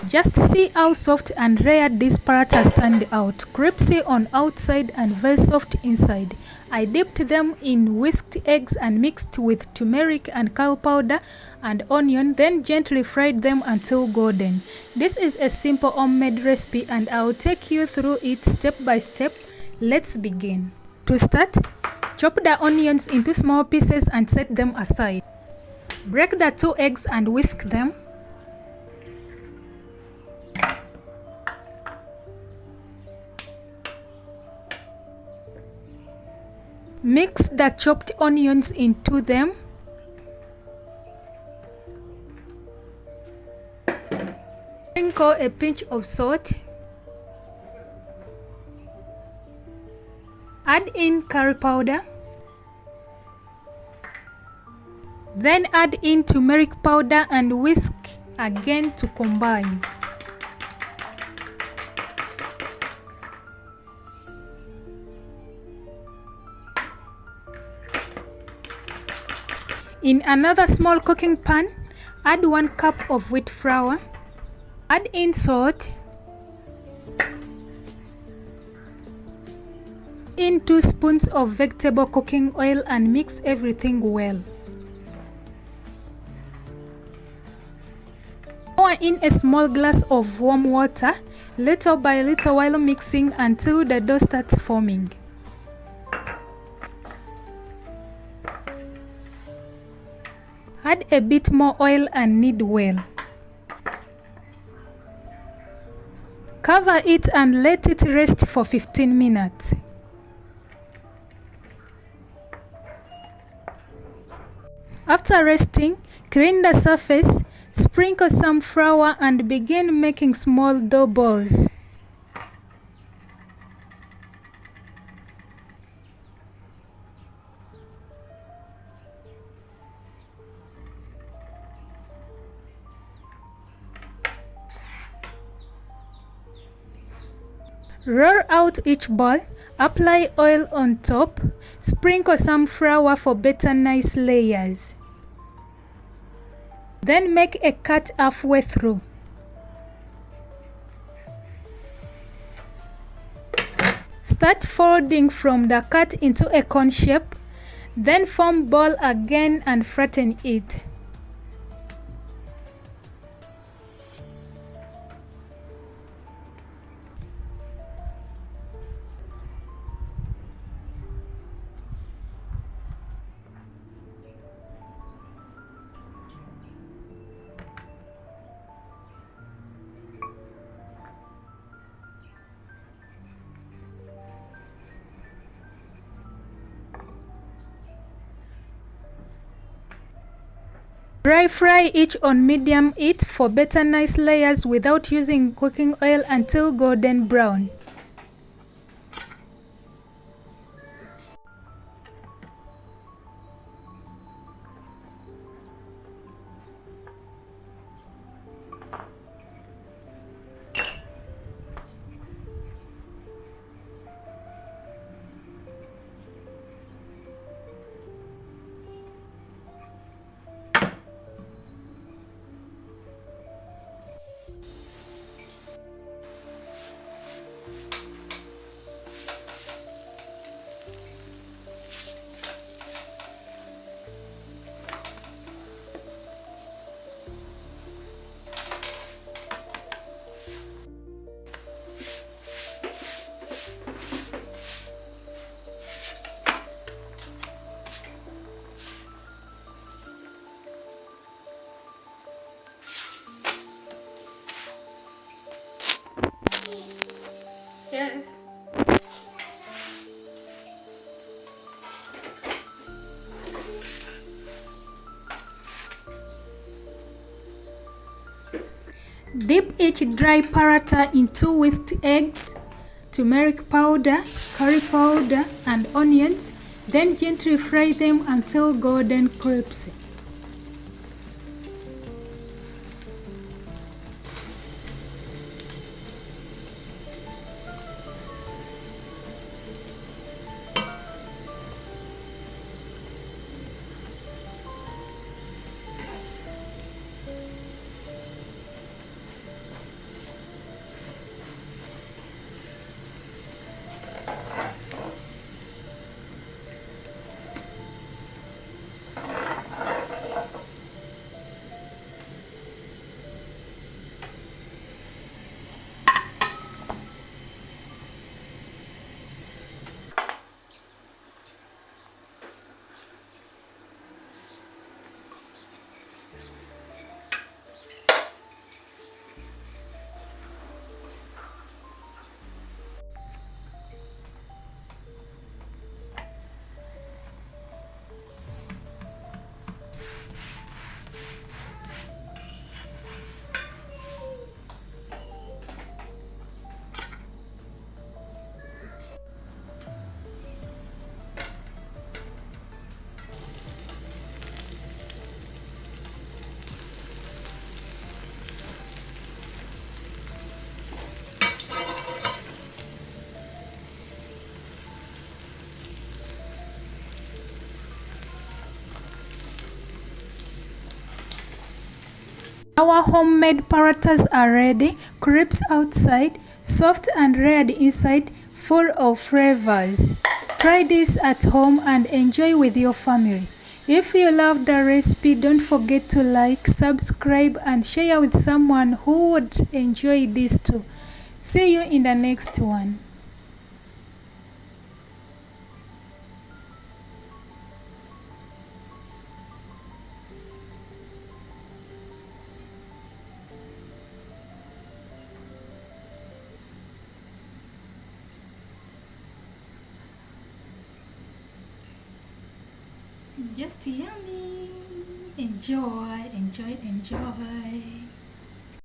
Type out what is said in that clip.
Just see how soft and layered these parathas turned out, crispy on outside and very soft inside. I dipped them in whisked eggs and mixed with turmeric and curry powder and onion, then gently fried them until golden. This is a simple homemade recipe and I'll take you through it step by step. Let's begin. To start, chop the onions into small pieces and set them aside. Break the 2 eggs and whisk them. Mix the chopped onions into them. Sprinkle a pinch of salt. Add in curry powder. Then add in turmeric powder and whisk again to combine. In another small cooking pan, add 1 cup of wheat flour. Add in salt. In 2 spoons of vegetable cooking oil and mix everything well. Pour in a small glass of warm water, little by little while mixing until the dough starts forming. Add a bit more oil and knead well. Cover it and let it rest for 15 minutes. After resting, clean the surface, sprinkle some flour and begin making small dough balls. Roll out each ball, apply oil on top, sprinkle some flour for better nice layers. Then make a cut halfway through. Start folding from the cut into a cone shape, then form ball again and flatten it. Dry fry each on medium heat for better nice layers without using cooking oil until golden brown. Yes. Dip each dry paratha in 2 whisked eggs, turmeric powder, curry powder, and onions, then gently fry them until golden crispy. Our homemade parathas are ready, crisp outside, soft and layered inside, full of flavors. Try this at home and enjoy with your family. If you love the recipe, don't forget to like, subscribe and share with someone who would enjoy this too. See you in the next one. Just yummy. Enjoy, enjoy, enjoy.